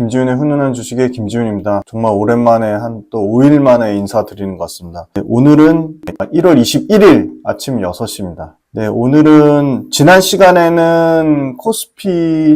김지훈의 훈훈한 주식의 김지훈입니다. 정말 오랜만에 또 5일 만에 인사드리는 것 같습니다. 오늘은 1월 21일 아침 6시입니다. 네, 오늘은 지난 시간에는 코스피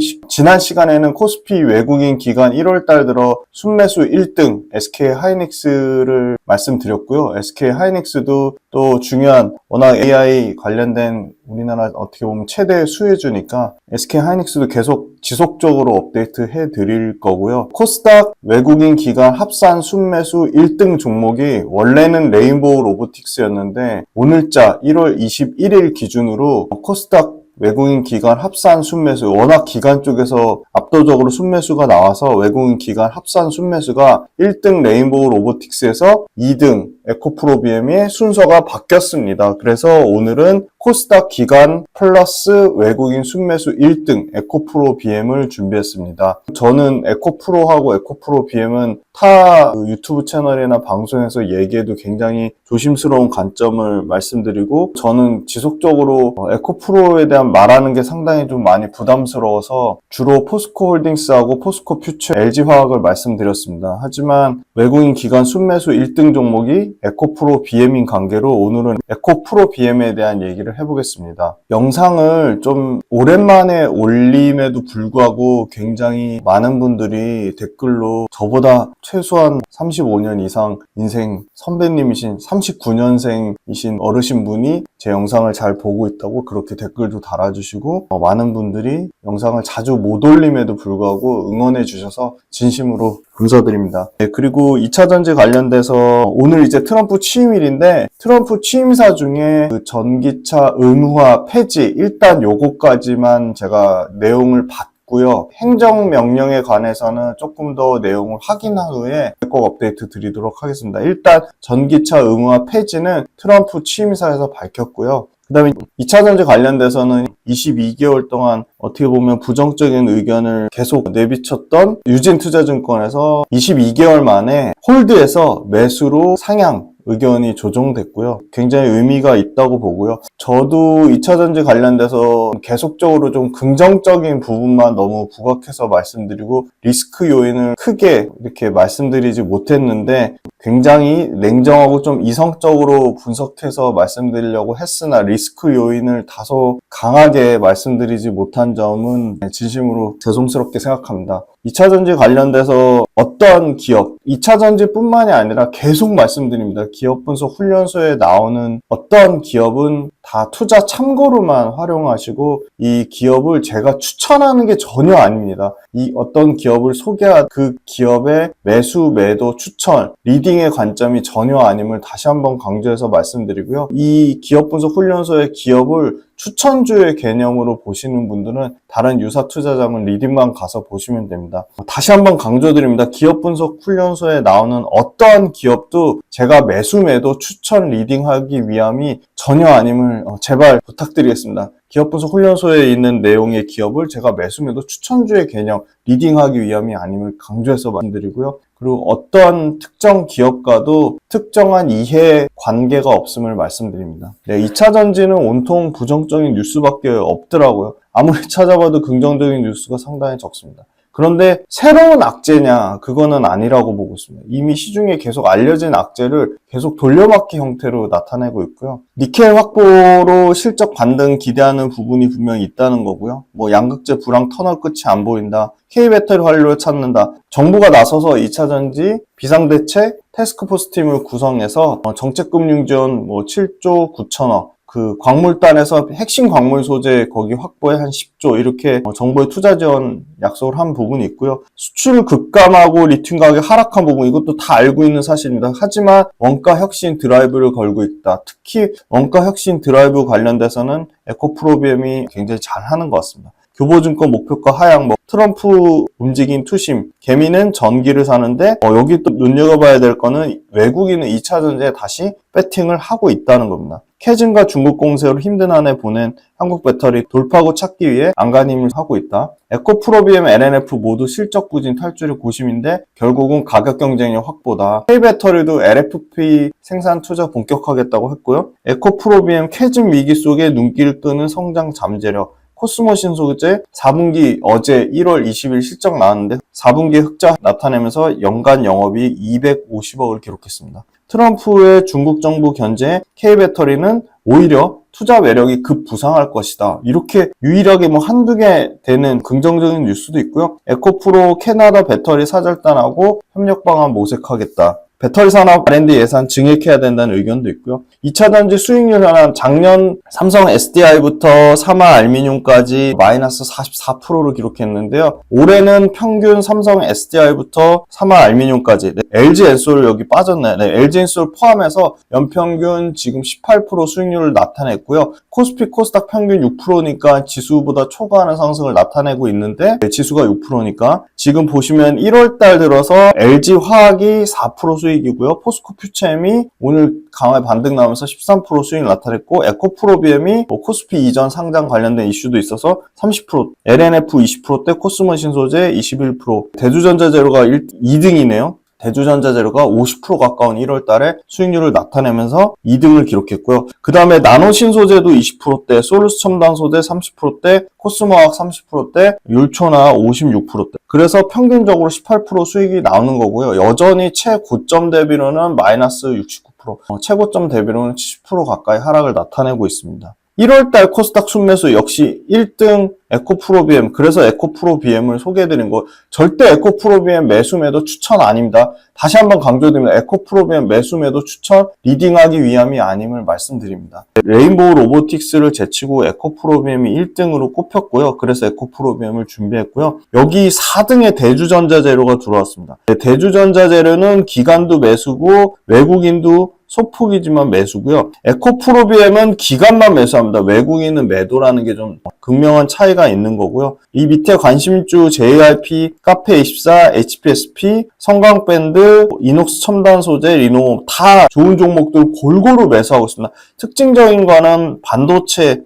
외국인 기관 1월달 들어 순매수 1등 SK 하이닉스를 말씀드렸고요. SK 하이닉스도 또 중요한 워낙 AI 관련된 우리나라 어떻게 보면 최대 수혜주니까 SK 하이닉스도 계속 지속적으로 업데이트 해드릴 거고요. 코스닥 외국인 기관 합산 순매수 1등 종목이 원래는 레인보우 로보틱스였는데 오늘자 1월 21일 기준으로 코스닥 외국인 기관 합산 순매수, 워낙 기관 쪽에서 압도적으로 순매수가 나와서 외국인 기관 합산 순매수가 1등 레인보우 로보틱스에서 2등 에코프로비엠의 순서가 바뀌었습니다. 그래서 오늘은 코스닥 기관 플러스 외국인 순매수 1등 에코프로비엠을 준비했습니다. 저는 에코프로하고 에코프로비엠은 타 유튜브 채널이나 방송에서 얘기해도 굉장히 조심스러운 관점을 말씀드리고, 저는 지속적으로 에코프로에 대한 말하는 게 상당히 좀 많이 부담스러워서 주로 포스코홀딩스하고 포스코퓨처, LG화학을 말씀드렸습니다. 하지만 외국인 기관 순매수 1등 종목이 에코프로비엠인 관계로 오늘은 에코프로비엠에 대한 얘기를 해보겠습니다. 영상을 좀 오랜만에 올림에도 불구하고 굉장히 많은 분들이 댓글로 저보다 최소한 35년 이상 인생 선배님이신 39년생이신 어르신분이 제 영상을 잘 보고 있다고 그렇게 댓글도 달아주시고, 많은 분들이 영상을 자주 못 올림에도 불구하고 응원해 주셔서 진심으로 감사드립니다. 네, 그리고 2차전지 관련돼서 오늘 이제 트럼프 취임일인데, 트럼프 취임사 중에 그 전기차 의무화 폐지, 일단 요거까지만 제가 내용을 봤고요. 행정명령에 관해서는 조금 더 내용을 확인한 후에 꼭 업데이트 드리도록 하겠습니다. 일단 전기차 의무화 폐지는 트럼프 취임사에서 밝혔고요. 그 다음에 2차전지 관련돼서는 22개월 동안 어떻게 보면 부정적인 의견을 계속 내비쳤던 유진투자증권에서 22개월 만에 홀드에서 매수로 상향 의견이 조정됐고요. 굉장히 의미가 있다고 보고요. 저도 2차전지 관련돼서 계속적으로 좀 긍정적인 부분만 너무 부각해서 말씀드리고 리스크 요인을 크게 이렇게 말씀드리지 못했는데, 굉장히 냉정하고 좀 이성적으로 분석해서 말씀드리려고 했으나 리스크 요인을 다소 강하게 말씀드리지 못한 점은 진심으로 죄송스럽게 생각합니다. 2차전지 관련돼서 어떠한 기업, 2차전지뿐만이 아니라 계속 말씀드립니다. 기업 분석 훈련소에 나오는 어떠한 기업은 다 투자 참고로만 활용하시고, 이 기업을 제가 추천하는 게 전혀 아닙니다. 이 어떤 기업을 소개한 그 기업의 매수, 매도, 추천, 리딩의 관점이 전혀 아님을 다시 한번 강조해서 말씀드리고요. 이 기업 분석 훈련소의 기업을 추천주의 개념으로 보시는 분들은 다른 유사 투자자문 리딩만 가서 보시면 됩니다. 다시 한번 강조드립니다. 기업 분석 훈련소에 나오는 어떠한 기업도 제가 매수, 매도, 추천, 리딩하기 위함이 전혀 아님을 제발 부탁드리겠습니다. 기업 분석 훈련소에 있는 내용의 기업을 제가 매수, 매도, 추천주의 개념, 리딩하기 위함이 아님을 강조해서 말씀드리고요. 그리고 어떠한 특정 기업과도 특정한 이해 관계가 없음을 말씀드립니다. 네, 2차전지는 온통 부정적인 뉴스밖에 없더라고요. 아무리 찾아봐도 긍정적인 뉴스가 상당히 적습니다. 그런데 새로운 악재냐? 그거는 아니라고 보고 있습니다. 이미 시중에 계속 알려진 악재를 계속 돌려막기 형태로 나타내고 있고요. 니켈 확보로 실적 반등 기대하는 부분이 분명히 있다는 거고요. 양극재 불황 터널 끝이 안 보인다. K배터리 환류를 찾는다. 정부가 나서서 2차전지 비상대책 태스크포스 팀을 구성해서 정책금융 지원 7조 9천억, 그 광물단에서 핵심 광물 소재 거기 확보에 한 10조 이렇게 정부의 투자 지원 약속을 한 부분이 있고요. 수출 급감하고 리튬 가격 하락한 부분, 이것도 다 알고 있는 사실입니다. 하지만 원가 혁신 드라이브를 걸고 있다. 특히 원가 혁신 드라이브 관련돼서는 에코프로비엠이 굉장히 잘하는 것 같습니다. 교보증권 목표가 하향, 트럼프 움직임 투심, 개미는 전기를 사는데 여기 또 눈여겨봐야 될 거는 외국인은 2차전지에 다시 배팅을 하고 있다는 겁니다. 캐즘과 중국 공세로 힘든 한 해 보낸 한국 배터리 돌파구 찾기 위해 안간힘을 하고 있다. 에코프로비엠, LNF 모두 실적 부진 탈출이 고심인데 결국은 가격 경쟁력 확보다. K배터리도 LFP 생산 투자 본격화하겠다고 했고요. 에코프로비엠 캐즘 위기 속에 눈길 끄는 성장 잠재력, 코스모 신소재 4분기 어제 1월 20일 실적 나왔는데 4분기 흑자 나타내면서 연간 영업이익 250억을 기록했습니다. 트럼프의 중국 정부 견제에 K배터리는 오히려 투자 매력이 급부상할 것이다. 이렇게 유일하게 한두 개 되는 긍정적인 뉴스도 있고요. 에코프로 캐나다 배터리 사절단하고 협력 방안 모색하겠다. 배터리 산업 R&D 예산 증액해야 된다는 의견도 있고요. 2차 전지 수익률 현황 작년 삼성 SDI부터 사마 알미늄까지 마이너스 44%를 기록했는데요. 올해는 평균 삼성 SDI부터 사마 알미늄까지 LG 엔솔 여기 빠졌네. LG 엔솔 포함해서 연평균 지금 18% 수익률을 나타냈고요. 코스피 코스닥 평균 6%니까 지수보다 초과하는 상승을 나타내고 있는데 지수가 6%니까 지금 보시면 1월달 들어서 LG 화학이 4% 수익이고요. 포스코 퓨체엠이 오늘 강하게 반등 나오면서 13% 수익을 나타냈고 에코프로비엠이 코스피 이전 상장 관련된 이슈도 있어서 30%, LNF 20%대, 코스모 신소재 21%, 대두전자재료가 2등이네요. 대두전자재료가 50% 가까운 1월 달에 수익률을 나타내면서 2등을 기록했고요. 그 다음에 나노신소재도 20%대, 솔루스 첨단소재 30%대, 코스모화학 30%대, 율초나 56%대. 그래서 평균적으로 18% 수익이 나오는 거고요. 여전히 최고점 대비로는 마이너스 69%, 최고점 대비로는 70% 가까이 하락을 나타내고 있습니다. 1월달 코스닥 순매수 역시 1등 에코프로비엠, 그래서 에코프로비엠을 소개해드린 거, 절대 에코프로비엠 매수매도 추천 아닙니다. 다시 한번 강조드립니다. 에코프로비엠 매수매도 추천, 리딩하기 위함이 아님을 말씀드립니다. 레인보우 로보틱스를 제치고 에코프로비엠이 1등으로 꼽혔고요. 그래서 에코프로비엠을 준비했고요. 여기 4등에 대주전자재료가 들어왔습니다. 대주전자재료는 기관도 매수고 외국인도 소폭이지만 매수고요. 에코프로비엠은 기관만 매수합니다. 외국인은 매도라는 게 좀 극명한 차이가 있는 거고요. 이 밑에 관심주 JYP, 카페24, HPSP, 성광밴드, 이녹스 첨단 소재, 리노 다 좋은 종목들 골고루 매수하고 있습니다. 특징적인 거는 반도체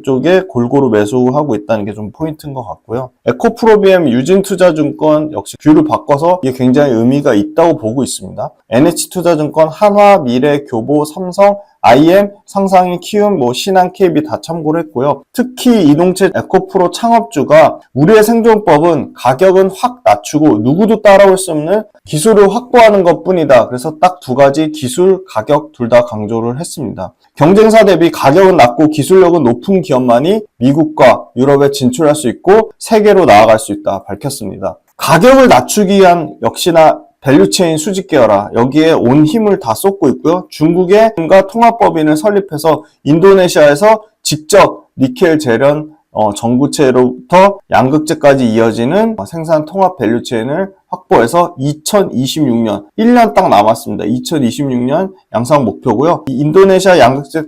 쪽에 골고루 매수하고 있다는 게 좀 포인트인 것 같고요. 에코프로비엠 유진투자증권 역시 뷰를 바꿔서 이게 굉장히 의미가 있다고 보고 있습니다. NH투자증권, 한화, 미래, 교보, 삼성, IM, 상상이, 키움, 신한, KB 다 참고를 했고요. 특히 이동채 에코프로 창업주가 우리의 생존법은 가격은 확 낮추고 누구도 따라올 수 없는 기술을 확보하는 것뿐이다. 그래서 딱 두 가지 기술, 가격 둘 다 강조를 했습니다. 경쟁사 대비 가격은 낮고 기술력은 높은 기업만이 미국과 유럽에 진출할 수 있고 세계로 나아갈 수 있다 밝혔습니다. 가격을 낮추기 위한 역시나 밸류체인 수직 계열화, 여기에 온 힘을 다 쏟고 있고요. 중국의 통합법인을 설립해서 인도네시아에서 직접 니켈 재련 전구체로부터 양극재까지 이어지는 생산 통합 밸류체인을 확보해서 2026년 1년 딱 남았습니다. 2026년 양상 목표고요. 이 인도네시아 양극재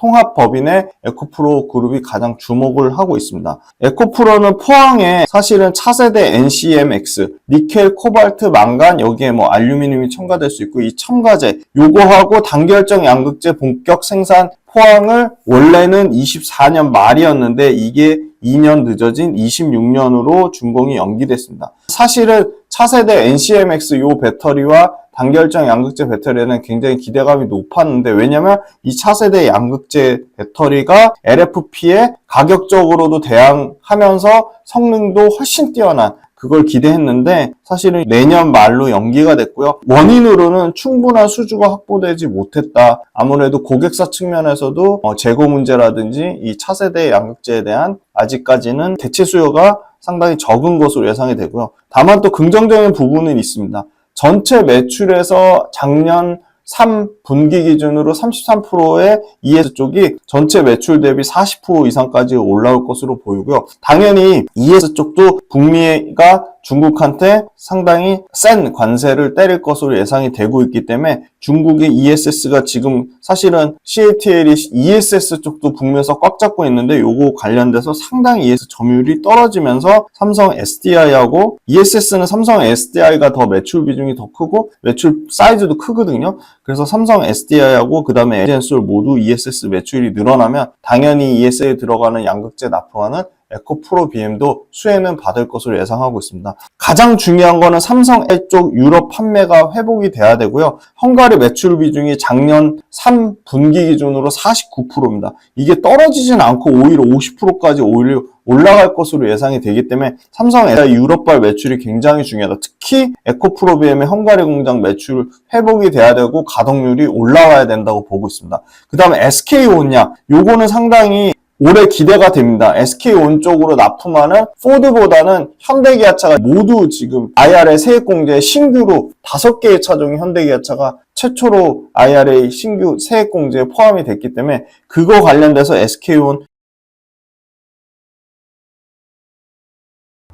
통합법인의 에코프로 그룹이 가장 주목을 하고 있습니다. 에코프로는 포항에 사실은 차세대 NCMX, 니켈, 코발트, 망간, 여기에 알루미늄이 첨가될 수 있고 이 첨가제, 요거하고 단결정 양극재 본격 생산 포항을 원래는 24년 말이었는데 이게 2년 늦어진 26년으로 준공이 연기됐습니다. 사실은 차세대 NCMX 요 배터리와 단결정 양극재 배터리에는 굉장히 기대감이 높았는데 왜냐면 이 차세대 양극재 배터리가 LFP에 가격적으로도 대항하면서 성능도 훨씬 뛰어난 그걸 기대했는데 사실은 내년 말로 연기가 됐고요. 원인으로는 충분한 수주가 확보되지 못했다. 아무래도 고객사 측면에서도 재고 문제라든지 이 차세대 양극재에 대한 아직까지는 대체 수요가 상당히 적은 것으로 예상이 되고요. 다만 또 긍정적인 부분은 있습니다. 전체 매출에서 작년 3분기 기준으로 33%의 ES 쪽이 전체 매출 대비 40% 이상까지 올라올 것으로 보이고요. 당연히 ES 쪽도 북미가 중국한테 상당히 센 관세를 때릴 것으로 예상이 되고 있기 때문에 중국의 ESS가 지금 사실은 CATL이 ESS 쪽도 북미에서 꽉 잡고 있는데 요거 관련돼서 상당히 ES 점유율이 떨어지면서 삼성 SDI하고 ESS는 삼성 SDI가 더 매출 비중이 더 크고 매출 사이즈도 크거든요. 그래서 삼성 SDI하고 그 다음에 LG 엔솔 모두 ESS 매출이 늘어나면 당연히 ESS에 들어가는 양극재 납품하는 에코프로 BM도 수혜는 받을 것으로 예상하고 있습니다. 가장 중요한 거는 삼성 쪽 유럽 판매가 회복이 돼야 되고요. 헝가리 매출 비중이 작년 3분기 기준으로 49%입니다. 이게 떨어지진 않고 오히려 50%까지 오히려 올라갈 것으로 예상이 되기 때문에 삼성 유럽발 매출이 굉장히 중요하다. 특히 에코프로 BM의 헝가리 공장 매출 회복이 돼야 되고 가동률이 올라와야 된다고 보고 있습니다. 그 다음에 SK온약, 요거는 상당히 올해 기대가 됩니다. SK온 쪽으로 납품하는 포드보다는 현대기아차가 모두 지금 IRA 세액공제에 신규로 5개의 차종이 현대기아차가 최초로 IRA 신규 세액공제에 포함이 됐기 때문에 그거 관련돼서 SK온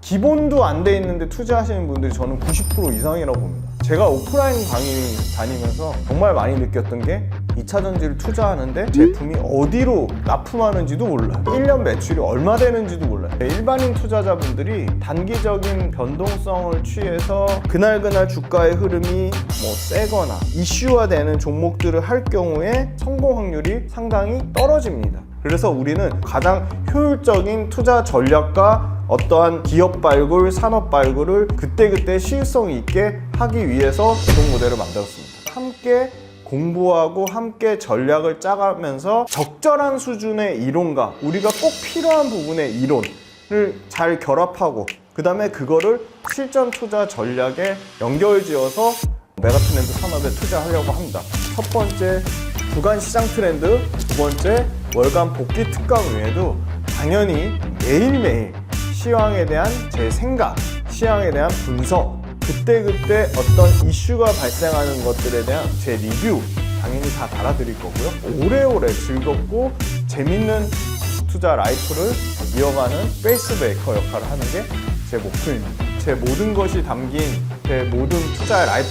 기본도 안 돼 있는데 투자하시는 분들이 저는 90% 이상이라고 봅니다. 제가 오프라인 강의 다니면서 정말 많이 느꼈던 게 2차 전지를 투자하는데 제품이 어디로 납품하는지도 몰라요. 1년 매출이 얼마 되는지도 몰라요. 일반인 투자자분들이 단기적인 변동성을 취해서 그날그날 주가의 흐름이 세거나 이슈화되는 종목들을 할 경우에 성공 확률이 상당히 떨어집니다. 그래서 우리는 가장 효율적인 투자 전략과 어떠한 기업 발굴, 산업 발굴을 그때그때 시의성 있게 하기 위해서 이동 모델을 만들었습니다. 함께 공부하고 함께 전략을 짜가면서 적절한 수준의 이론과 우리가 꼭 필요한 부분의 이론을 잘 결합하고 그 다음에 그거를 실전 투자 전략에 연결지어서 메가트렌드 산업에 투자하려고 합니다. 첫 번째, 주간 시장 트렌드, 두 번째, 월간 복귀 특강 외에도 당연히 매일매일 시황에 대한 제 생각, 시황에 대한 분석, 그때그때 어떤 이슈가 발생하는 것들에 대한 제 리뷰 당연히 다 달아드릴 거고요. 오래오래 즐겁고 재밌는 투자 라이프를 이어가는 페이스메이커 역할을 하는 게 제 목표입니다. 제 모든 것이 담긴 제 모든 투자의 라이프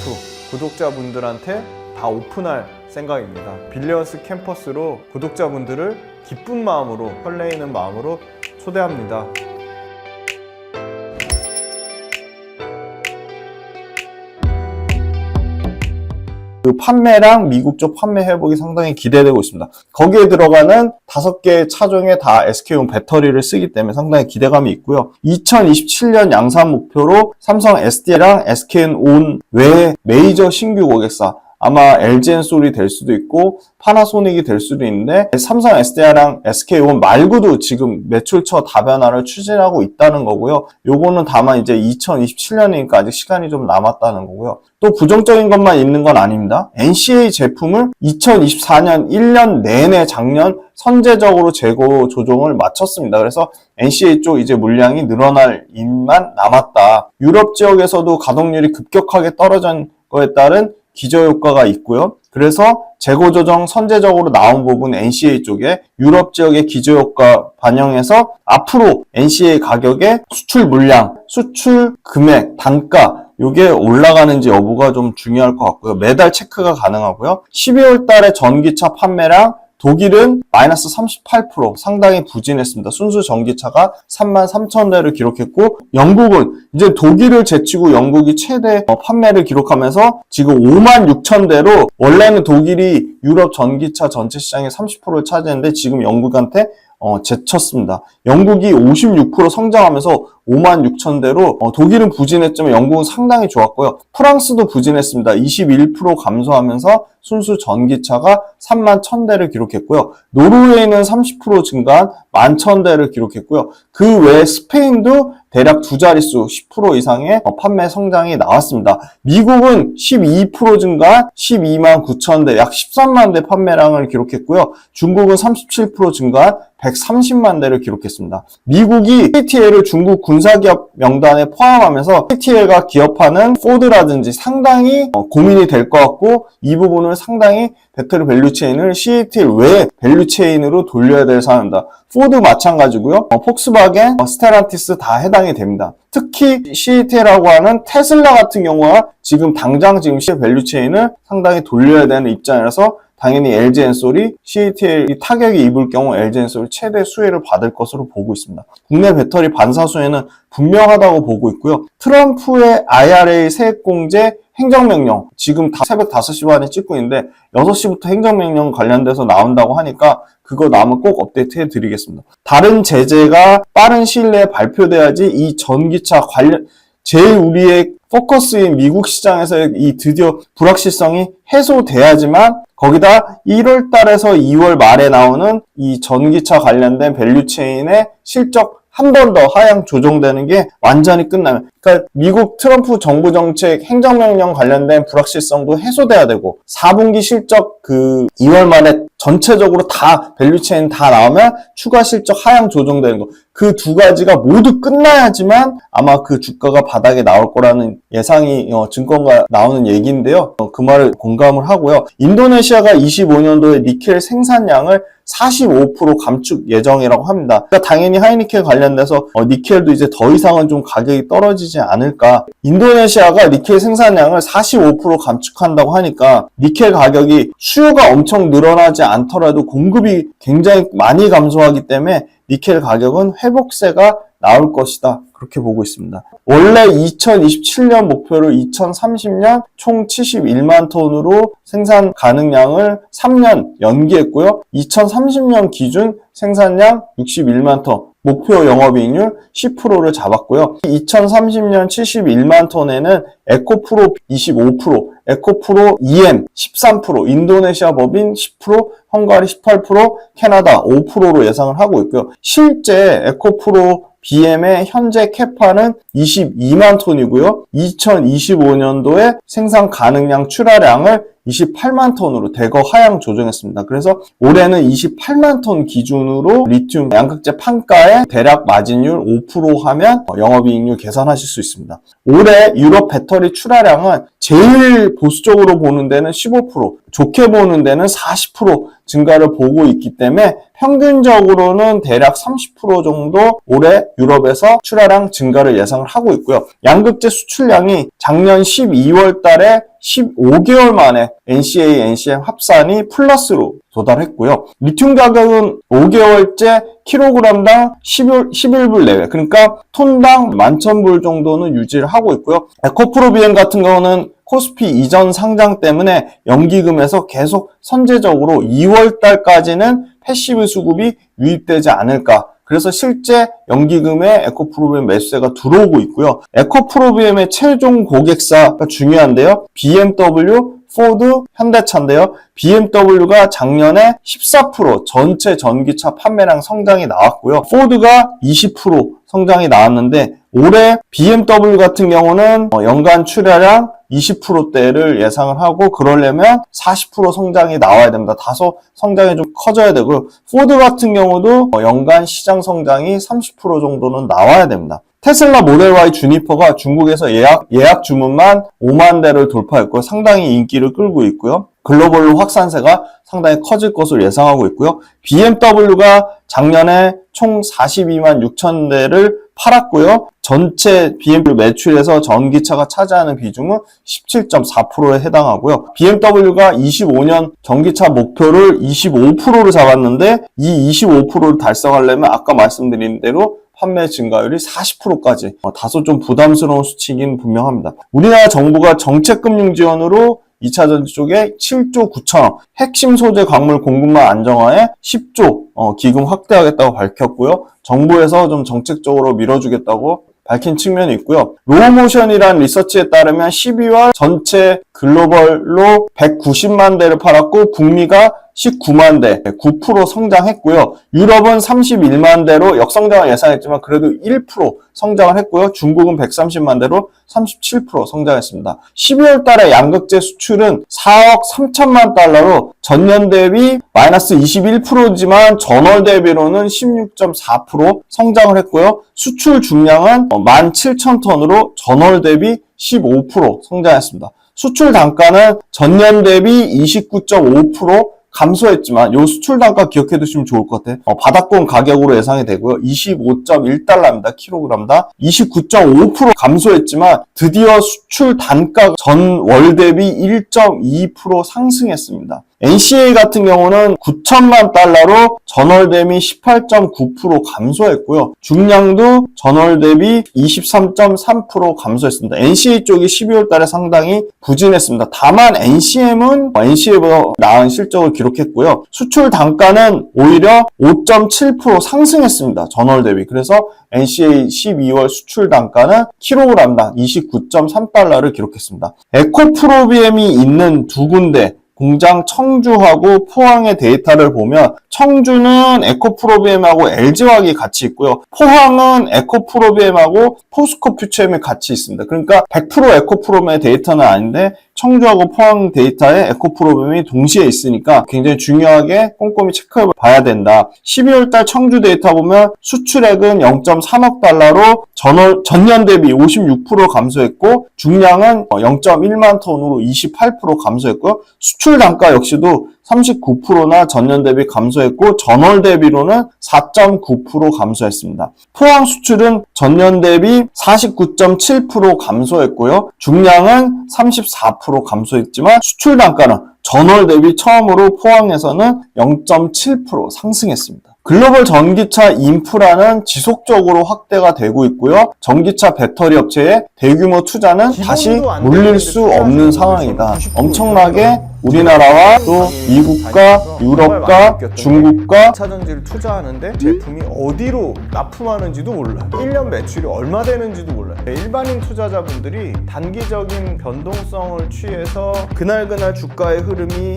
구독자분들한테 다 오픈할 생각입니다. 빌리언스 캠퍼스로 구독자분들을 기쁜 마음으로, 설레이는 마음으로 초대합니다. 그 판매랑 미국 쪽 판매 회복이 상당히 기대되고 있습니다. 거기에 들어가는 5개의 차종에 다 SK온 배터리를 쓰기 때문에 상당히 기대감이 있고요. 2027년 양산 목표로 삼성 SD랑 SK온 외에 메이저 신규 고객사, 아마 LG엔솔이 될 수도 있고 파나소닉이 될 수도 있는데 삼성 SDI랑 SK온 말고도 지금 매출처 다변화를 추진하고 있다는 거고요. 요거는 다만 이제 2027년이니까 아직 시간이 좀 남았다는 거고요. 또 부정적인 것만 있는 건 아닙니다. NCA 제품을 2024년 1년 내내 작년 선제적으로 재고 조정을 마쳤습니다. 그래서 NCA 쪽 이제 물량이 늘어날 일만 남았다. 유럽 지역에서도 가동률이 급격하게 떨어진 거에 따른 기저효과가 있고요. 그래서 재고 조정 선제적으로 나온 부분 NCA 쪽에 유럽 지역의 기저효과 반영해서 앞으로 NCA 가격의 수출 물량, 수출 금액, 단가 이게 올라가는지 여부가 좀 중요할 것 같고요. 매달 체크가 가능하고요. 12월 달에 전기차 판매량 독일은 마이너스 38% 상당히 부진했습니다. 순수 전기차가 33,000대를 기록했고 영국은 이제 독일을 제치고 영국이 최대 판매를 기록하면서 지금 56,000대로 원래는 독일이 유럽 전기차 전체 시장의 30%를 차지했는데 지금 영국한테 제쳤습니다. 영국이 56% 성장하면서 56,000대로 독일은 부진했지만 영국은 상당히 좋았고요. 프랑스도 부진했습니다. 21% 감소하면서 순수 전기차가 31,000대를 기록했고요. 노르웨이는 30% 증가한 11,000대를 기록했고요. 그 외에 스페인도 대략 두 자릿수 10% 이상의 판매 성장이 나왔습니다. 미국은 12% 증가한 12만 9천 대, 약 13만 대 판매량을 기록했고요. 중국은 37% 증가한 130만 대를 기록했습니다. 미국이 KTL을 중국 군사기업 명단에 포함하면서 KTL과 기업하는 포드라든지 상당히 고민이 될 것 같고 이 부분을 상당히 배터리 밸류체인을 CATL 외에 밸류체인으로 돌려야 될 사안입니다. 포드 마찬가지고요. 폭스바겐, 스텔란티스 다 해당이 됩니다. 특히 CATL이라고 하는 테슬라 같은 경우가 지금 당장 밸류체인을 상당히 돌려야 되는 입장이라서 당연히 LG엔솔이 CATL이 타격이 입을 경우 LG엔솔이 최대 수혜를 받을 것으로 보고 있습니다. 국내 배터리 반사 수혜는 분명하다고 보고 있고요. 트럼프의 IRA 세액공제 행정명령, 지금 새벽 5시 반에 찍고 있는데 6시부터 행정명령 관련돼서 나온다고 하니까 그거 나오면 꼭 업데이트 해드리겠습니다. 다른 제재가 빠른 시일 내에 발표돼야지 이 전기차 관련, 제일 우리의 포커스인 미국 시장에서의 이 드디어 불확실성이 해소돼야지만 거기다 1월 달에서 2월 말에 나오는 이 전기차 관련된 밸류체인의 실적 한 번 더 하향 조정되는 게 완전히 끝나면, 그러니까 미국 트럼프 정부 정책 행정명령 관련된 불확실성도 해소돼야 되고 4분기 실적 2월 말에 전체적으로 다 밸류체인 다 나오면 추가 실적 하향 조정되는 거, 그 두 가지가 모두 끝나야지만 아마 그 주가가 바닥에 나올 거라는 예상이 증권가 나오는 얘기인데요. 그 말을 공감을 하고요. 인도네시아가 25년도에 니켈 생산량을 45% 감축 예정이라고 합니다. 그러니까 당연히 하이니켈 관련돼서 니켈도 이제 더 이상은 좀 가격이 떨어지지 않을까. 인도네시아가 니켈 생산량을 45% 감축한다고 하니까 니켈 가격이 수요가 엄청 늘어나지 않더라도 공급이 굉장히 많이 감소하기 때문에 니켈 가격은 회복세가 나올 것이다. 그렇게 보고 있습니다. 원래 2027년 목표를 2030년 총 71만 톤으로 생산 가능량을 3년 연기했고요. 2030년 기준 생산량 61만 톤, 목표 영업이익률 10%를 잡았고요. 2030년 71만 톤에는 에코프로 25%, 에코프로 EM 13%, 인도네시아 법인 10%, 헝가리 18%, 캐나다 5%로 예상을 하고 있고요. 실제 에코프로 BM의 현재 캐파는 22만 톤이고요. 2025년도에 생산 가능량 출하량을 28만 톤으로 대거 하향 조정했습니다. 그래서 올해는 28만 톤 기준으로 리튬 양극재 판가의 대략 마진율 5% 하면 영업이익률 계산하실 수 있습니다. 올해 유럽 배터리 출하량은 제일 보수적으로 보는 데는 15%, 좋게 보는 데는 40% 증가를 보고 있기 때문에 평균적으로는 대략 30% 정도 올해 유럽에서 출하량 증가를 예상을 하고 있고요. 양극재 수출량이 작년 12월 달에 15개월 만에 NCA, NCM 합산이 플러스로 도달했고요. 리튬 가격은 5개월째 킬로그램당 11불 내외, 그러니까 톤당 11,000불 정도는 유지를 하고 있고요. 에코프로 BM 같은 경우는 코스피 이전 상장 때문에 연기금에서 계속 선제적으로 2월 달까지는 패시브 수급이 유입되지 않을까. 그래서 실제 연기금에 에코프로비엠 매수세가 들어오고 있고요. 에코프로비엠의 최종 고객사가 중요한데요. BMW, 포드, 현대차인데요. BMW가 작년에 14% 전체 전기차 판매량 성장이 나왔고요. 포드가 20% 성장이 나왔는데 올해 BMW 같은 경우는 연간 출하량 20%대를 예상을 하고 그러려면 40% 성장이 나와야 됩니다. 다소 성장이 좀 커져야 되고요. 포드 같은 경우도 연간 시장 성장이 30% 정도는 나와야 됩니다. 테슬라 모델 Y 주니퍼가 중국에서 예약 주문만 5만 대를 돌파했고 상당히 인기를 끌고 있고요. 글로벌로 확산세가 상당히 커질 것으로 예상하고 있고요. BMW가 작년에 총 42만 6천 대를 팔았고요. 전체 BMW 매출에서 전기차가 차지하는 비중은 17.4%에 해당하고요. BMW가 25년 전기차 목표를 25%를 잡았는데 이 25%를 달성하려면 아까 말씀드린 대로 판매 증가율이 40%까지 다소 좀 부담스러운 수치이긴 분명합니다. 우리나라 정부가 정책금융 지원으로 2차 전지 쪽에 7조 9천억, 핵심 소재 광물 공급망 안정화에 10조 기금 확대하겠다고 밝혔고요. 정부에서 좀 정책적으로 밀어주겠다고 밝힌 측면이 있고요. 로우모션이라는 리서치에 따르면 12월 전체 글로벌로 190만 대를 팔았고 북미가 19만 대, 9% 성장했고요. 유럽은 31만 대로 역성장을 예상했지만 그래도 1% 성장을 했고요. 중국은 130만 대로 37% 성장했습니다. 12월 달에 양극재 수출은 4억 3천만 달러로 전년 대비 마이너스 21%지만 전월 대비로는 16.4% 성장을 했고요. 수출 중량은 17,000톤으로 전월 대비 15% 성장했습니다. 수출 단가는 전년 대비 29.5% 감소했지만 이 수출 단가 기억해 두시면 좋을 것 같아요. 바닥권 가격으로 예상이 되고요. 25.1달러입니다. 킬로그램당. 29.5% 감소했지만 드디어 수출 단가 전월 대비 1.2% 상승했습니다. NCA 같은 경우는 9천만 달러로 전월 대비 18.9% 감소했고요. 중량도 전월 대비 23.3% 감소했습니다. NCA 쪽이 12월 달에 상당히 부진했습니다. 다만 NCM은 NCA보다 나은 실적을 기록했고요. 수출 단가는 오히려 5.7% 상승했습니다. 전월 대비. 그래서 NCA 12월 수출 단가는 킬로그램당 29.3달러를 기록했습니다. 에코프로비엠이 있는 두 군데 공장 청주하고 포항의 데이터를 보면 청주는 에코프로비엠하고 LG화학이 같이 있고요. 포항은 에코프로비엠하고 포스코퓨처엠이 같이 있습니다. 그러니까 100% 에코프로비엠의 데이터는 아닌데 청주하고 포항 데이터에 에코프로비엠이 동시에 있으니까 굉장히 중요하게 꼼꼼히 체크해 봐야 된다. 12월달 청주 데이터 보면 수출액은 0.3억 달러로 전년 대비 56% 감소했고 중량은 0.1만 톤으로 28% 감소했고요. 수출 단가 역시도 39%나 전년 대비 감소했고 전월 대비로는 4.9% 감소했습니다. 포항 수출은 전년 대비 49.7% 감소했고요. 중량은 34% 감소했지만 수출 단가는 전월 대비 처음으로 포항에서는 0.7% 상승했습니다. 글로벌 전기차 인프라는 지속적으로 확대가 되고 있고요. 전기차 배터리 업체의 대규모 투자는 다시 물릴 수 없는 상황이다. 엄청나게 우리나라와 또 미국과 유럽과 중국과 차전지를 투자하는데 제품이 어디로 납품하는지도 몰라요. 1년 매출이 얼마 되는지도 몰라요. 일반인 투자자분들이 단기적인 변동성을 취해서 그날 주가의 흐름이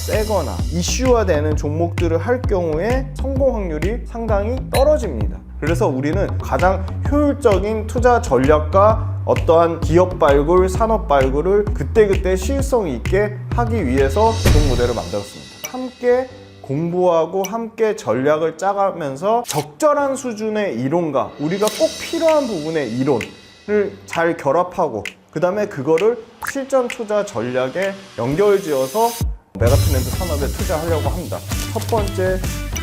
세거나 이슈화되는 종목들을 할 경우에 성공 확률이 상당히 떨어집니다. 그래서 우리는 가장 효율적인 투자 전략과 어떠한 기업 발굴, 산업 발굴을 그때그때 시일성 있게 하기 위해서 이동 모델을 만들었습니다. 함께 공부하고 함께 전략을 짜가면서 적절한 수준의 이론과 우리가 꼭 필요한 부분의 이론을 잘 결합하고 그 다음에 그거를 실전 투자 전략에 연결지어서 메가트렌드 산업에 투자하려고 합니다. 첫 번째,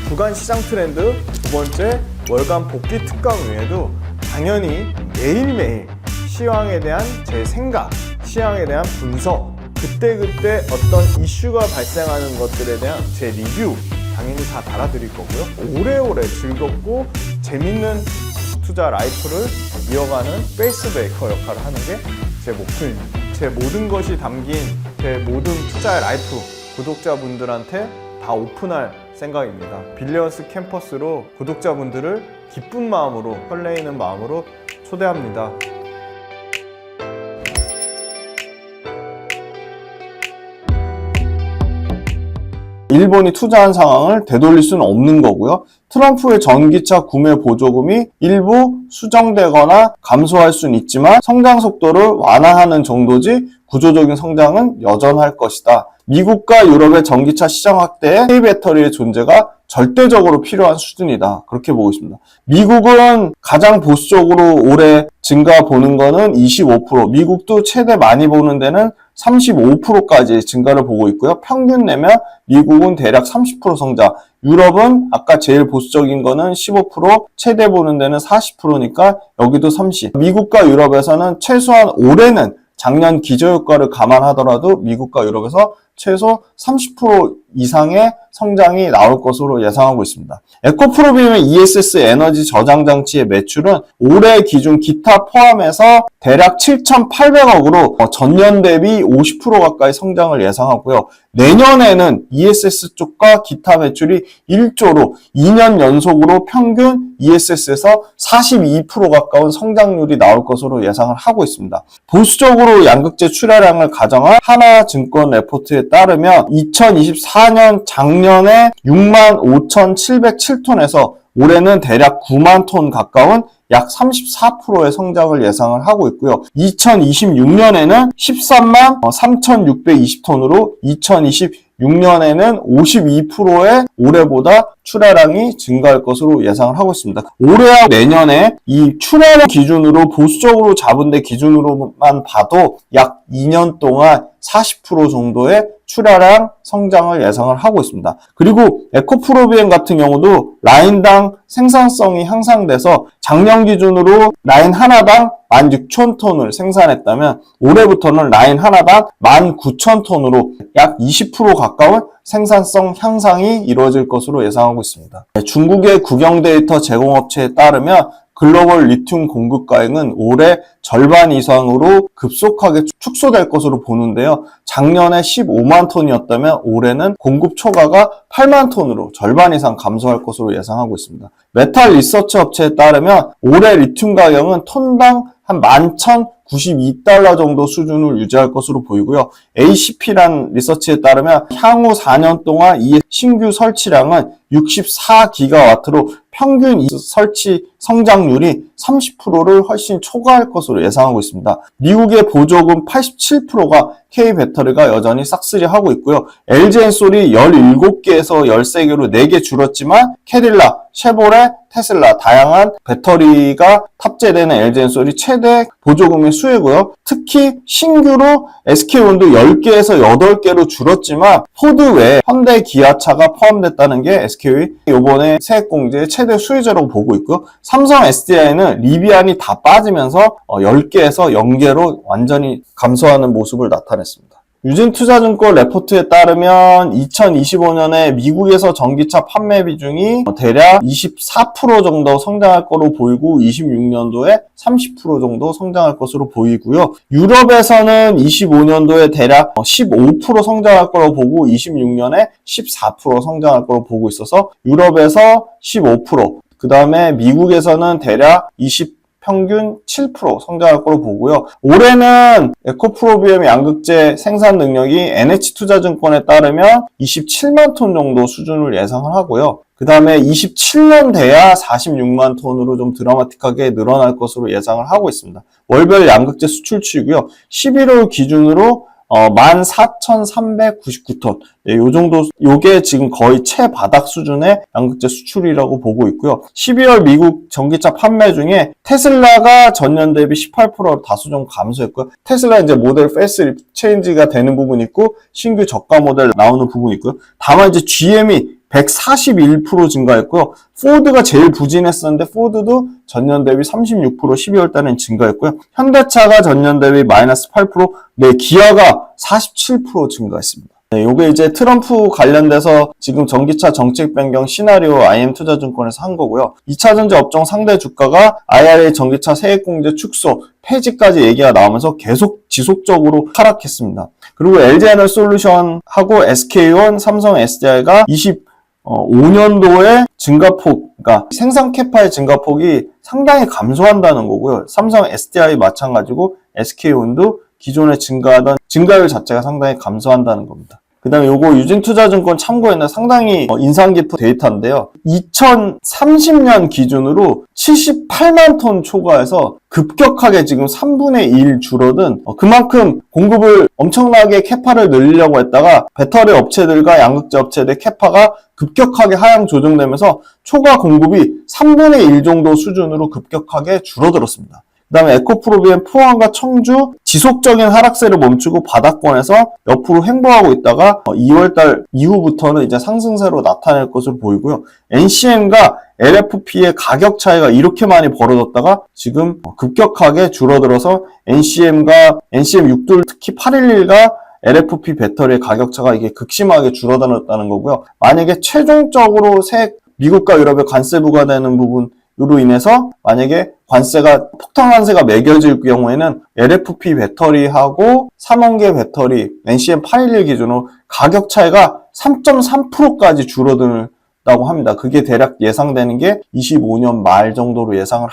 주간 시장 트렌드, 두 번째, 월간 복귀 특강 외에도 당연히 매일매일 시황에 대한 제 생각, 시황에 대한 분석, 그때그때 어떤 이슈가 발생하는 것들에 대한 제 리뷰 당연히 다 달아드릴 거고요. 오래오래 즐겁고 재밌는 투자 라이프를 이어가는 페이스메이커 역할을 하는 게 제 목표입니다. 제 모든 것이 담긴 제 모든 투자의 라이프 구독자분들한테 다 오픈할 생각입니다. 빌리언스 캠퍼스로 구독자분들을 기쁜 마음으로, 설레이는 마음으로 초대합니다. 일본이 투자한 상황을 되돌릴 수는 없는 거고요. 트럼프의 전기차 구매 보조금이 일부 수정되거나 감소할 수는 있지만 성장 속도를 완화하는 정도지 구조적인 성장은 여전할 것이다. 미국과 유럽의 전기차 시장 확대에 K배터리의 존재가 절대적으로 필요한 수준이다. 그렇게 보고 있습니다. 미국은 가장 보수적으로 올해 증가 보는 거는 25%, 미국도 최대 많이 보는 데는 35%까지 증가를 보고 있고요. 평균 내면 미국은 대략 30% 성장, 유럽은 아까 제일 보수적인 거는 15%, 최대 보는 데는 40%니까 여기도 30%. 미국과 유럽에서는 최소한 올해는 작년 기저효과를 감안하더라도 미국과 유럽에서 최소 30% 이상의 성장이 나올 것으로 예상하고 있습니다. 에코프로비엠의 ESS 에너지 저장 장치의 매출은 올해 기준 기타 포함해서 대략 7,800억으로 전년 대비 50% 가까이 성장을 예상하고요. 내년에는 ESS 쪽과 기타 매출이 1조로 2년 연속으로 평균 ESS에서 42% 가까운 성장률이 나올 것으로 예상을 하고 있습니다. 보수적으로 양극재 출하량을 가정한 하나증권 레포트에 따르면 2024년 작년에 65,707톤에서 올해는 대략 9만 톤 가까운 약 34%의 성장을 예상을 하고 있고요. 2026년에는 13만 3,620톤으로 2026년에는 52%의 올해보다 출하량이 증가할 것으로 예상을 하고 있습니다. 올해와 내년에 이 출하량 기준으로 보수적으로 잡은 데 기준으로만 봐도 약 2년 동안 40% 정도의 출하량 성장을 예상을 하고 있습니다. 그리고 에코프로비엠 같은 경우도 라인당 생산성이 향상돼서 작년 기준으로 라인 하나당 16,000톤을 생산했다면 올해부터는 라인 하나당 19,000톤으로 약 20% 가까운 생산성 향상이 이루어질 것으로 예상하고 있습니다. 중국의 국영 데이터 제공업체에 따르면 글로벌 리튬 공급 가액은 올해 절반 이상으로 급속하게 축소될 것으로 보는데요. 작년에 15만 톤이었다면 올해는 공급 초과가 8만 톤으로 절반 이상 감소할 것으로 예상하고 있습니다. 메탈 리서치 업체에 따르면 올해 리튬 가격은 톤당 한 11,092달러 정도 수준을 유지할 것으로 보이고요. ACP란 리서치에 따르면 향후 4년 동안 이 신규 설치량은 64기가와트로 평균 설치 성장률이 30%를 훨씬 초과할 것으로 예상하고 있습니다. 미국의 보조금 87%가 K배터리가 여전히 싹쓸이하고 있고요. LG엔솔이 17개에서 13개로 4개 줄었지만 캐딜락, 쉐보레, 테슬라 다양한 배터리가 탑재되는 LG엔솔이 최대 보조금의 수혜고요. 특히 신규로 SK온도 10개에서 8개로 줄었지만 포드 외에 현대, 기아차가 포함됐다는 게 SK의 이번에 세액공제의 최대 수혜자라고 보고 있고요. 삼성 SDI는 리비안이 다 빠지면서 10개에서 0개로 완전히 감소하는 모습을 나타냈습니다. 유진투자증권 레포트에 따르면 2025년에 미국에서 전기차 판매 비중이 대략 24% 정도 성장할 거로 보이고 26년도에 30% 정도 성장할 것으로 보이고요. 유럽에서는 25년도에 대략 15% 성장할 거로 보고 26년에 14% 성장할 거로 보고 있어서 유럽에서 15%, 그 다음에 미국에서는 대략 평균 7% 성장할 거로 보고요. 올해는 에코프로비움 양극재 생산 능력이 NH투자증권에 따르면 27만 톤 정도 수준을 예상을 하고요. 그 다음에 27년 돼야 46만 톤으로 좀 드라마틱하게 늘어날 것으로 예상을 하고 있습니다. 월별 양극재 수출 추이고요. 11월 기준으로 14,399톤. 요 정도, 요게 지금 거의 최바닥 수준의 양극재 수출이라고 보고 있고요. 12월 미국 전기차 판매 중에 테슬라가 전년 대비 18% 다소 좀 감소했고요. 테슬라 이제 모델 패스 체인지가 되는 부분이 있고, 신규 저가 모델 나오는 부분이 있고요. 다만 이제 GM이 141% 증가했고요. 포드가 제일 부진했었는데 포드도 전년 대비 36% 12월 달엔 증가했고요. 현대차가 전년 대비 마이너스 8%, 네, 기아가 47% 증가했습니다. 네, 요게 이제 트럼프 관련돼서 지금 전기차 정책 변경 시나리오 IM투자증권에서 한 거고요. 2차전지 업종 상대 주가가 IRA 전기차 세액공제 축소, 폐지까지 얘기가 나오면서 계속 지속적으로 하락했습니다. 그리고 LG에너솔루션하고 SK온, 삼성 SDI가 25년도에 증가폭, 그러니까 생산 캐파의 증가폭이 상당히 감소한다는 거고요. 삼성 SDI 마찬가지고 SK온도 기존에 증가하던 증가율 자체가 상당히 감소한다는 겁니다. 그 다음에 요거 유진투자증권 참고했는 상당히 인상 깊은 데이터인데요. 2030년 기준으로 78만 톤 초과해서 급격하게 지금 3분의 1 줄어든 그만큼 공급을 엄청나게 캐파를 늘리려고 했다가 배터리 업체들과 양극재 업체들의 캐파가 급격하게 하향 조정되면서 초과 공급이 3분의 1 정도 수준으로 급격하게 줄어들었습니다. 그 다음에 에코프로비엠 포항과 청주 지속적인 하락세를 멈추고 바닥권에서 옆으로 횡보하고 있다가 2월달 이후부터는 이제 상승세로 나타낼 것으로 보이고요. NCM과 LFP의 가격 차이가 이렇게 많이 벌어졌다가 지금 급격하게 줄어들어서 NCM6돌 특히 811과 LFP 배터리의 가격차가 이게 극심하게 줄어들었다는 거고요. 만약에 최종적으로 미국과 유럽의 관세 부과되는 부분으로 인해서 만약에 폭탄 관세가 매겨질 경우에는 LFP 배터리하고 삼원계 배터리 NCM811 기준으로 가격 차이가 3.3%까지 줄어든다고 합니다. 그게 대략 예상되는 게 25년 말 정도로 예상을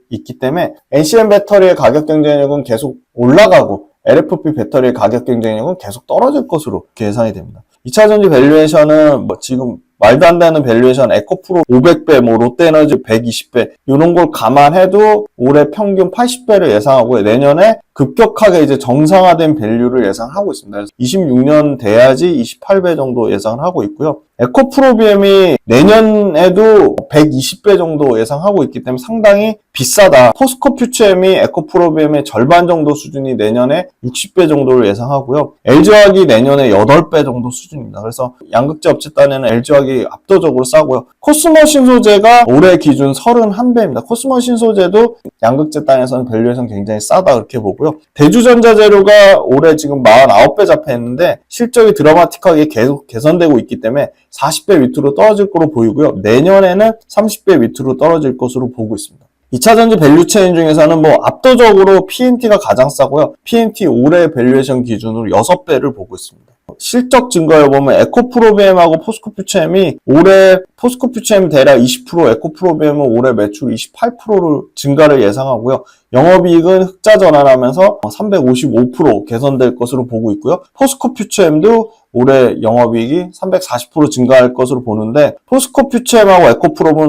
있기 때문에 NCM 배터리의 가격 경쟁력은 계속 올라가고 LFP 배터리의 가격 경쟁력은 계속 떨어질 것으로 예상이 됩니다. 2차전지 밸류에이션은 지금 말도 안 되는 밸류에이션, 에코프로 500배, 롯데에너지 120배 이런 걸 감안해도 올해 평균 80배를 예상하고요. 내년에 급격하게 이제 정상화된 밸류를 예상하고 있습니다. 그래서 26년 돼야지 28배 정도 예상을 하고 있고요. 에코프로비엠이 내년에도 120배 정도 예상하고 있기 때문에 상당히 비싸다. 포스코 퓨처엠이 에코프로비엠의 절반 정도 수준이 내년에 60배 정도를 예상하고요. LG화학이 내년에 8배 정도 수준입니다. 그래서 양극재 업체 딴에는 LG화학이 압도적으로 싸고요. 코스모 신소재가 올해 기준 31배입니다. 코스모 신소재도 양극재 딴에서는 밸류에이션 굉장히 싸다 그렇게 보고요. 있고요. 대주전자재료가 올해 지금 49배 잡혀있는데 실적이 드라마틱하게 계속 개선되고 있기 때문에 40배 밑으로 떨어질 거로 보이고요. 내년에는 30배 밑으로 떨어질 것으로 보고 있습니다. 2차전지 밸류체인 중에서는 압도적으로 PNT가 가장 싸고요. PNT 올해 밸류에이션 기준으로 6배를 보고 있습니다. 실적 증가에 보면 에코프로비엠하고 포스코퓨처엠이 올해 포스코퓨처엠 대략 20%, 에코프로비엠은 올해 매출 28%를 증가를 예상하고요. 영업이익은 흑자 전환하면서 355% 개선될 것으로 보고 있고요. 포스코퓨처엠도 올해 영업이익이 340% 증가할 것으로 보는데 포스코퓨처엠하고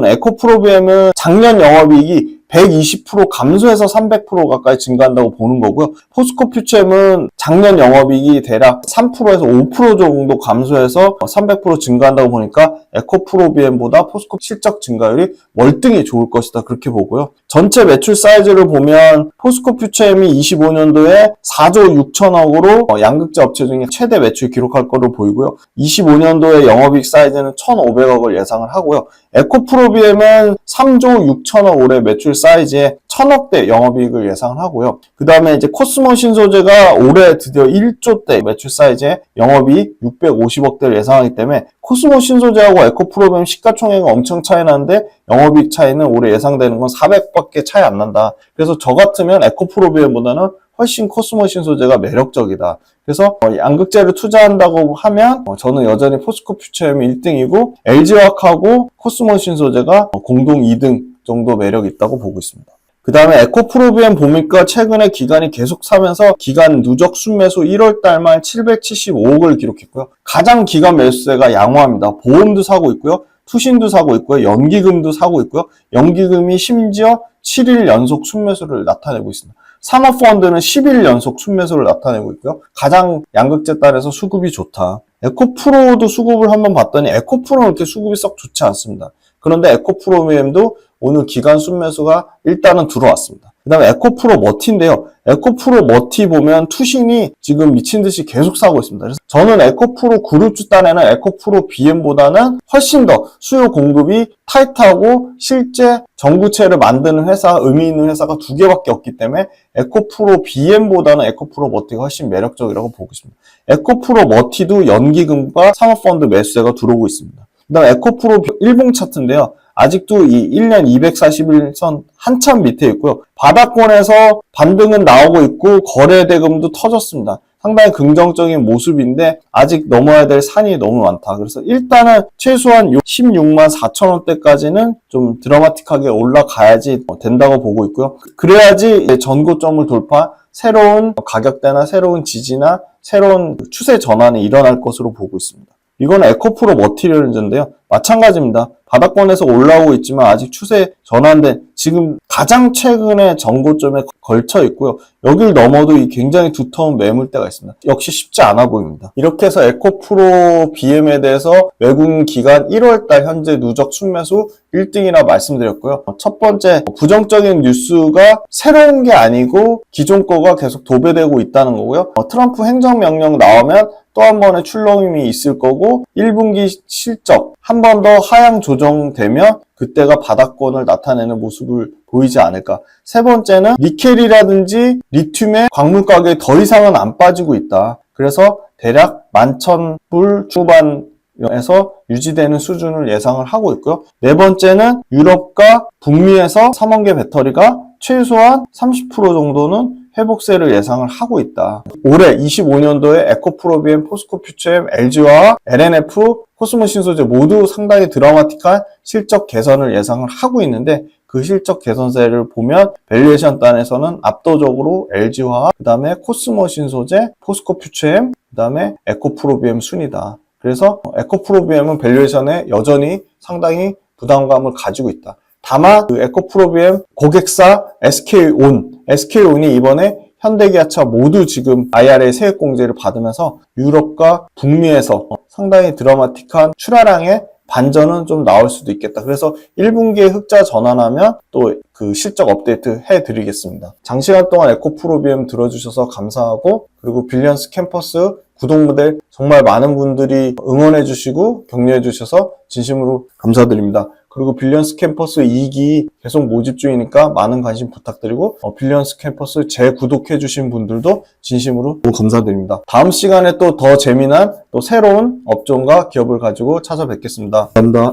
에코프로비엠은 작년 영업이익이 120% 감소해서 300% 가까이 증가한다고 보는 거고요. 포스코퓨처엠은 작년 영업이익이 대략 3%에서 5% 정도 감소해서 300% 증가한다고 보니까 에코프로비엠보다 포스코 실적 증가율이 월등히 좋을 것이다 그렇게 보고요. 전체 매출 사이즈를 보면 포스코퓨처엠이 25년도에 4조 6천억으로 양극재 업체 중에 최대 매출 기록할 것으로 보이고요. 25년도에 영업이익 사이즈는 1,500억을 예상을 하고요. 에코프로비엠은 3조 6천억 올해 매출 사이즈에 1,000억대 영업이익을 예상을 하고요. 그 다음에 이제 코스모 신소재가 올해 드디어 1조대 매출 사이즈에 영업이익 650억대를 예상하기 때문에 코스모 신소재하고 에코프로비엠 시가총액은 엄청 차이 나는데 영업이익 차이는 올해 예상되는 건 400밖에 차이 안 난다. 그래서 저 같으면 에코프로비엠보다는 훨씬 코스모 신소재가 매력적이다. 그래서 양극재를 투자한다고 하면 저는 여전히 포스코퓨처엠이 1등이고 LG화학하고 코스모 신소재가 공동 2등 정도 매력이 있다고 보고 있습니다. 그 다음에 에코프로비엠 보니까 최근에 기관이 계속 사면서 기관 누적 순매수 1월달만 775억을 기록했고요. 가장 기관 매수세가 양호합니다. 보험도 사고 있고요. 투신도 사고 있고요. 연기금도 사고 있고요. 연기금이 심지어 7일 연속 순매수를 나타내고 있습니다. 산업펀드는 10일 연속 순매수를 나타내고 있고요. 가장 양극재 딸에서 수급이 좋다. 에코프로도 수급을 한번 봤더니 에코프로는 이렇게 수급이 썩 좋지 않습니다. 그런데 에코프로비엠도 오늘 기간 순매수가 일단은 들어왔습니다. 그 다음에 에코프로 머티인데요. 에코프로 머티 보면 투신이 지금 미친 듯이 계속 사고 있습니다. 그래서 저는 에코프로 그룹주 딴에는 에코프로 BM보다는 훨씬 더 수요 공급이 타이트하고 실제 전구체를 만드는 회사, 의미 있는 회사가 2개밖에 없기 때문에 에코프로 BM보다는 에코프로 머티가 훨씬 매력적이라고 보고 있습니다. 에코프로 머티도 연기금과 사모펀드 매수세가 들어오고 있습니다. 그 다음 에코프로 1봉 차트인데요. 아직도 이 1년 241선 한참 밑에 있고요. 바닥권에서 반등은 나오고 있고 거래대금도 터졌습니다. 상당히 긍정적인 모습인데 아직 넘어야 될 산이 너무 많다. 그래서 일단은 최소한 16만 4천 원대까지는 좀 드라마틱하게 올라가야지 된다고 보고 있고요. 그래야지 전고점을 돌파, 새로운 가격대나 새로운 지지나 새로운 추세 전환이 일어날 것으로 보고 있습니다. 이건 에코프로 머티리얼즈인데요. 마찬가지입니다. 바닥권에서 올라오고 있지만 아직 추세 전환된 지금 가장 최근에 전고점에 걸쳐 있고요. 여길 넘어도 이 굉장히 두터운 매물대가 있습니다. 역시 쉽지 않아 보입니다. 이렇게 해서 에코프로 BM에 대해서 외국인 기간 1월달 현재 누적 순매수 1등이라 말씀드렸고요. 첫 번째 부정적인 뉴스가 새로운 게 아니고 기존 거가 계속 도배되고 있다는 거고요. 트럼프 행정명령 나오면 또 한 번의 출렁임이 있을 거고 1분기 실적 한 번 더 하향 조정되면 그때가 바닥권을 나타내는 모습을 보이지 않을까. 세 번째는 니켈이라든지 리튬의 광물 가격이 더 이상은 안 빠지고 있다. 그래서 대략 11,000불 초반에서 유지되는 수준을 예상을 하고 있고요. 네 번째는 유럽과 북미에서 삼원계 배터리가 최소한 30% 정도는 회복세를 예상을 하고 있다. 올해 25년도에 에코프로비엠, 포스코퓨처엠, LG화학, LNF, 코스모 신소재 모두 상당히 드라마틱한 실적 개선을 예상을 하고 있는데 그 실적 개선세를 보면 밸류에이션 단에서는 압도적으로 LG화학, 그 다음에 코스모 신소재, 포스코퓨처엠, 그 다음에 에코프로비엠 순이다. 그래서 에코프로비엠은 밸류에이션에 여전히 상당히 부담감을 가지고 있다. 다만 그 에코프로비엠 고객사 SK온이 이번에 현대기아차 모두 지금 IRA 세액공제를 받으면서 유럽과 북미에서 상당히 드라마틱한 출하량의 반전은 좀 나올 수도 있겠다. 그래서 1분기에 흑자 전환하면 또 그 실적 업데이트 해드리겠습니다. 장시간 동안 에코프로비엠 들어주셔서 감사하고 그리고 빌리언스 캠퍼스 구독 모델 정말 많은 분들이 응원해주시고 격려해주셔서 진심으로 감사드립니다. 그리고 빌리언스 캠퍼스 2기 계속 모집 중이니까 많은 관심 부탁드리고 빌리언스 캠퍼스 재구독해주신 분들도 진심으로 감사드립니다. 다음 시간에 또 더 재미난 또 새로운 업종과 기업을 가지고 찾아뵙겠습니다. 감사합니다.